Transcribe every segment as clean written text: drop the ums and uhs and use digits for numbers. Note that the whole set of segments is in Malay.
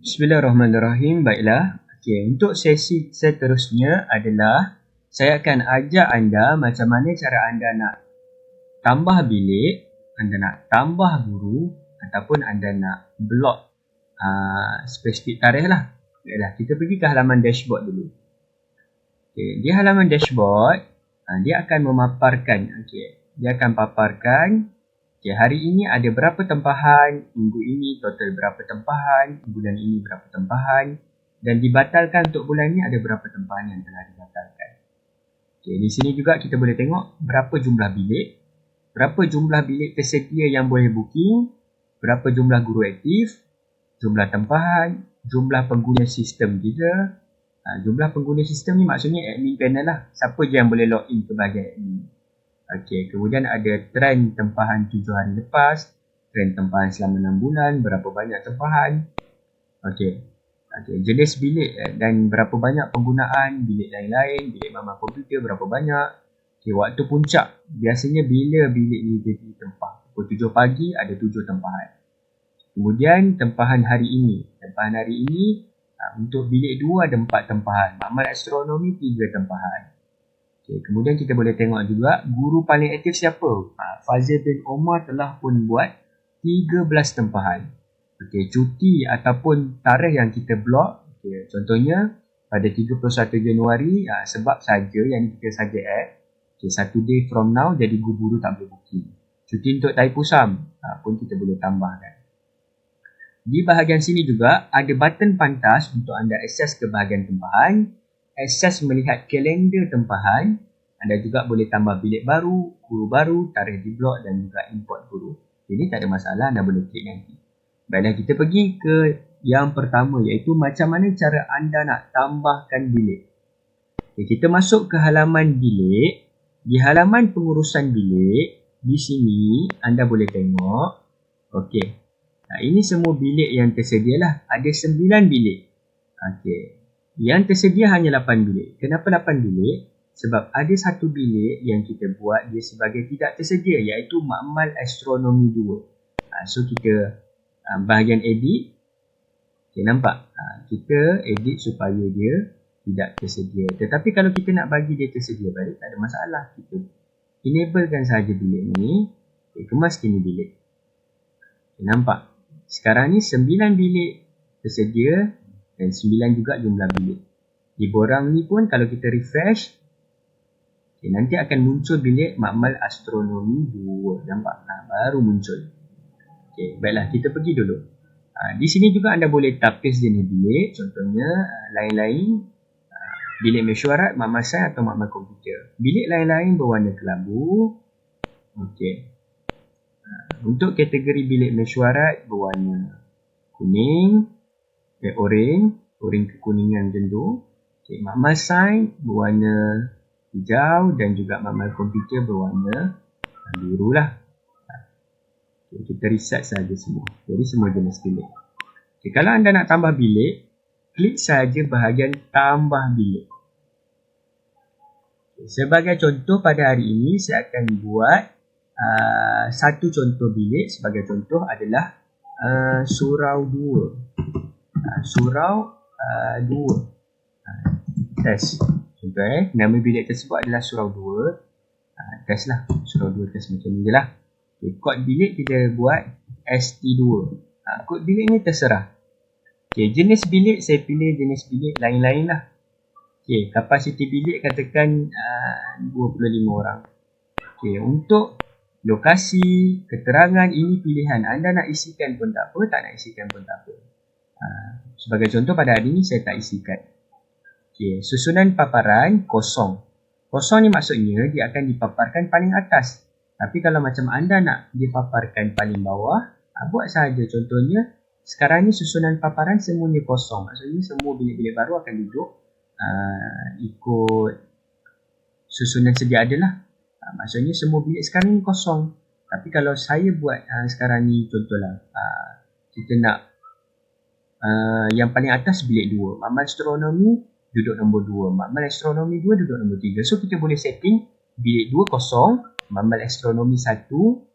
Bismillahirrahmanirrahim. Baiklah. Okey, untuk sesi seterusnya adalah saya akan ajak anda macam mana cara anda nak tambah bilik, anda nak tambah guru ataupun anda nak block spesifik tarikh lah. Baiklah, kita pergi ke halaman dashboard dulu. Okey, di halaman dashboard dia akan memaparkan, dia akan paparkan hari ini ada berapa tempahan, minggu ini total berapa tempahan, bulan ini berapa tempahan, dan dibatalkan untuk bulan ini ada berapa tempahan yang telah dibatalkan. Di sini juga kita boleh tengok berapa jumlah bilik, berapa jumlah bilik tersedia yang boleh booking, berapa jumlah guru aktif, jumlah tempahan, jumlah pengguna sistem kita. Jumlah pengguna sistem ni maksudnya admin panel lah, siapa je yang boleh login ke bahagian admin. Okey, kemudian ada trend tempahan 7 hari lepas, trend tempahan selama 6 bulan, berapa banyak tempahan. Okey, jenis bilik dan berapa banyak penggunaan bilik lain-lain, bilik mama komputer berapa banyak. Okey, waktu puncak, biasanya bila bilik ni jadi tempah. Pukul 7 pagi ada 7 tempahan. Kemudian tempahan hari ini. Tempahan hari ini untuk bilik 2 ada 4 tempahan. Makmal astronomi 3 tempahan. Okay, kemudian kita boleh tengok juga guru paling aktif siapa. Fazil bin Omar telah pun buat 13 tempahan. Okay, cuti ataupun tarikh yang kita block, contohnya pada 31 Januari sebab saja yang kita saja add, 1 day from now jadi guru tak boleh booking. Cuti untuk Taipusam pun kita boleh tambahkan. Di bahagian sini juga ada button pantas untuk anda akses ke bahagian tempahan, akses melihat kalender tempahan. Anda juga boleh tambah bilik baru, guru baru, tarikh di blok dan juga import guru. Jadi tak ada masalah, anda boleh klik nanti. Baiklah, kita pergi ke yang pertama iaitu macam mana cara anda nak tambahkan bilik. Kita masuk ke halaman bilik. Di halaman pengurusan bilik, di sini anda boleh tengok. Okey. Ini semua bilik yang tersedia lah. Ada 9 bilik. Okey. Yang tersedia hanya 8 bilik. Kenapa 8 bilik? Sebab ada satu bilik yang kita buat dia sebagai tidak tersedia iaitu makmal astronomi 2. So kita bahagian edit. Okay, nampak? Kita edit supaya dia tidak tersedia. Tetapi kalau kita nak bagi dia tersedia balik, tak ada masalah. Kita enablekan sahaja bilik ni. Okay, kemas kini bilik. Okay, nampak? Sekarang ni 9 bilik tersedia dan 9 juga jumlah bilik. Di borang ni pun kalau kita refresh, nanti akan muncul bilik makmal astronomi 2. Nampak? Baru muncul. Baiklah, kita pergi dulu. Di sini juga anda boleh tapis jenis bilik. Contohnya, lain-lain. Bilik mesyuarat, makmal sains atau makmal komputer. Bilik lain-lain berwarna kelabu. Untuk kategori bilik mesyuarat berwarna kuning, oren kekuningan macam tu. Makmal sains berwarna hijau dan juga makmal komputer berwarna biru lah. Kita reset saja semua. Jadi semua jenis bilik. Kalau anda nak tambah bilik, klik saja bahagian tambah bilik. Sebagai contoh pada hari ini saya akan buat satu contoh bilik. Sebagai contoh adalah surau 2. Surau 2. Test. Contoh nama bilik tersebut adalah surau 2. Test lah. Surau 2 test macam ni je lah. Kod bilik kita buat ST2. Kod bilik ni terserah. Jenis bilik saya pilih jenis bilik lain-lain lah. Kapasiti bilik katakan 25 orang. Untuk lokasi, keterangan ini pilihan. Anda nak isikan pun tak apa, tak nak isikan pun tak apa. Sebagai contoh pada hari ini saya tak isikan. Susunan paparan kosong. Kosong ni maksudnya dia akan dipaparkan paling atas. Tapi kalau macam anda nak dipaparkan paling bawah, buat sahaja. Contohnya, sekarang ni susunan paparan semuanya kosong. Maksudnya semua bilik-bilik baru akan duduk ikut susunan sedia adalah. Maksudnya semua bilik sekarang ni kosong. Tapi kalau saya buat sekarang ni contohlah, kita nak yang paling atas bilik 2. Makmal astronomi duduk nombor 2. Makmal astronomi 2 duduk nombor 3. So kita boleh setting bilik 2 kosong, makmal astronomi 1,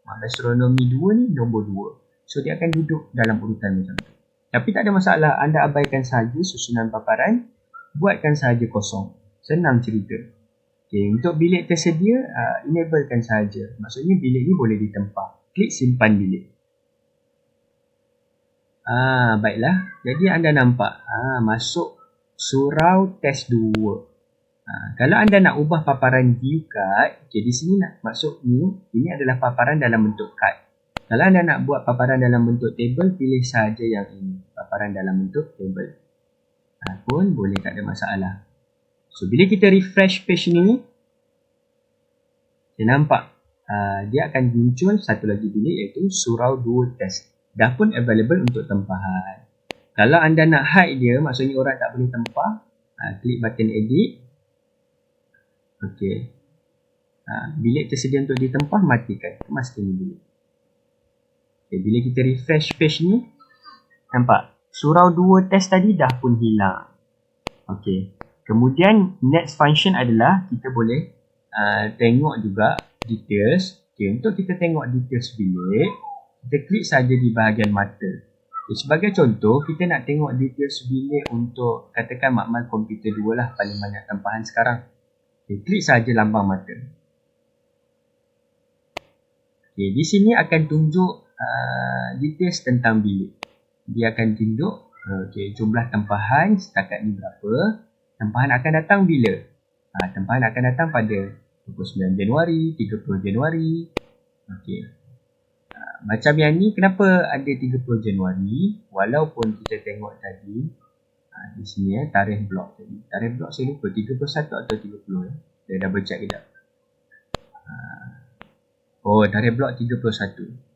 makmal astronomi 2 ni nombor 2. So dia akan duduk dalam urutan macam tu. Tapi tak ada masalah, anda abaikan sahaja susunan paparan, buatkan sahaja kosong. Senang cerita. Okay, untuk bilik tersedia, enablekan sahaja. Maksudnya bilik ni boleh ditempah. Klik simpan bilik. Baiklah. Jadi anda nampak, masuk surau test 2. Kalau anda nak ubah paparan view card, okay, di sini nak masuk new, ini adalah paparan dalam bentuk card. Kalau anda nak buat paparan dalam bentuk table, pilih sahaja yang ini, paparan dalam bentuk table. Pun boleh, tak ada masalah. So, bila kita refresh page ni, kita nampak dia akan muncul satu lagi bilik iaitu surau 2 test. Dah pun available untuk tempahan. Kalau anda nak hide dia, maksudnya orang tak boleh tempah, klik button edit. Okey. Bilik tersedia untuk ditempah, matikan. Kemaskan bilik. Okay, bila kita refresh page ni, nampak surau 2 test tadi dah pun hilang. Okey. Kemudian next function adalah kita boleh tengok juga details. Okay, untuk kita tengok details bilik, kita klik saja di bahagian mata. Okay, sebagai contoh, kita nak tengok details bilik untuk katakan makmal komputer 2 lah, paling banyak tempahan sekarang. Okay, klik saja lambang mata. Okay, di sini akan tunjuk details tentang bilik. Dia akan tunjuk jumlah tempahan setakat ni berapa. Tempahan akan datang bila? Tempahan akan datang pada 29 Januari, 30 Januari. Okey. Macam yang ni, kenapa ada 30 Januari? Walaupun kita tengok tadi, di sini tarikh blok tadi. Tarikh blok saya lupa, 31 atau 30. Saya double check kejap. Tarikh blok 31.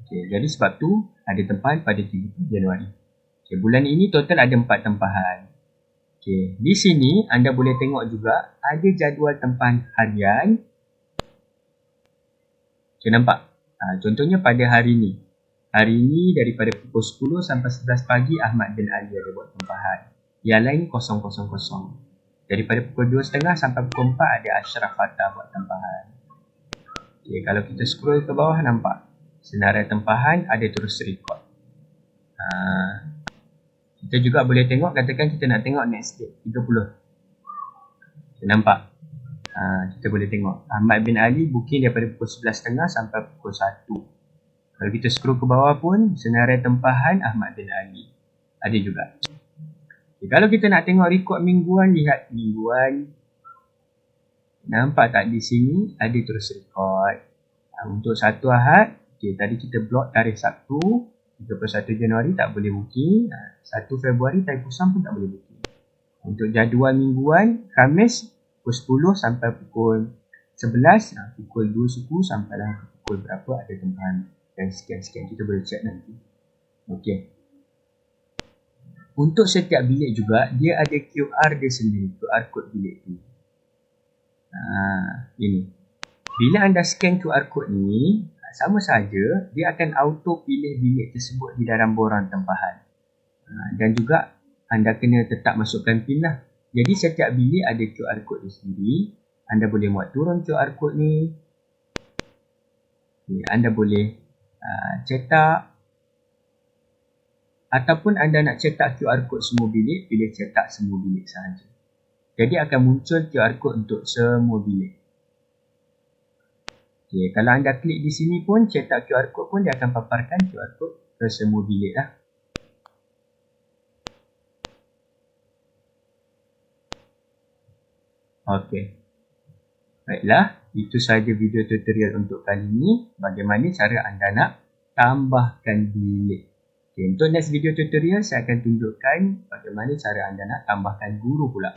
Okay, jadi sebab tu ada tempahan pada 30 Januari. Okay, bulan ini total ada 4 tempahan. Okay, di sini anda boleh tengok juga ada jadual tempahan harian. Okay, nampak? Contohnya pada hari ni. Hari ni daripada pukul 10 sampai 11 pagi Ahmad bin Ali ada buat tempahan. Yang lain 000. Daripada pukul 2.30 sampai pukul 4 ada Ashraf Fatah buat tempahan. Okay, kalau kita scroll ke bawah nampak senarai tempahan ada terus record. Kita juga boleh tengok, katakan kita nak tengok next date 30. Kita nampak. Kita boleh tengok Ahmad bin Ali booking daripada pukul 11.30 sampai pukul 1. Kalau kita scroll ke bawah pun senarai tempahan Ahmad bin Ali ada juga. Okay, kalau kita nak tengok rekod mingguan, lihat mingguan. Nampak tak di sini ada terus rekod. Untuk satu Ahad, okay, tadi kita block tarikh Sabtu 31 Januari tak boleh booking, 1 Februari Taipusan pun tak boleh booking. Untuk jadual mingguan, Khamis pukul 10 sampai pukul 11, pukul 2 suku sampai lah pukul berapa ada tempahan dan sekian-sekian, kita boleh check nanti. Okey. Untuk setiap bilik juga dia ada QR dia sendiri, QR code bilik tu. Ini. Bila anda scan QR code ni, sama saja dia akan auto pilih bilik tersebut di dalam borang tempahan. Dan juga anda kena tetap masukkan PIN lah. Jadi setiap bilik ada QR code dia sendiri. Anda boleh muat turun QR code ni. Anda boleh cetak. Ataupun anda nak cetak QR code semua bilik, pilih cetak semua bilik sahaja. Jadi akan muncul QR code untuk semua bilik. Okay, kalau anda klik di sini pun, cetak QR code pun dia akan paparkan QR code ke semua bilik lah. Okey. Baiklah, itu sahaja video tutorial untuk kali ini. Bagaimana cara anda nak tambahkan bilik. Okay, untuk next video tutorial, saya akan tunjukkan bagaimana cara anda nak tambahkan guru pula.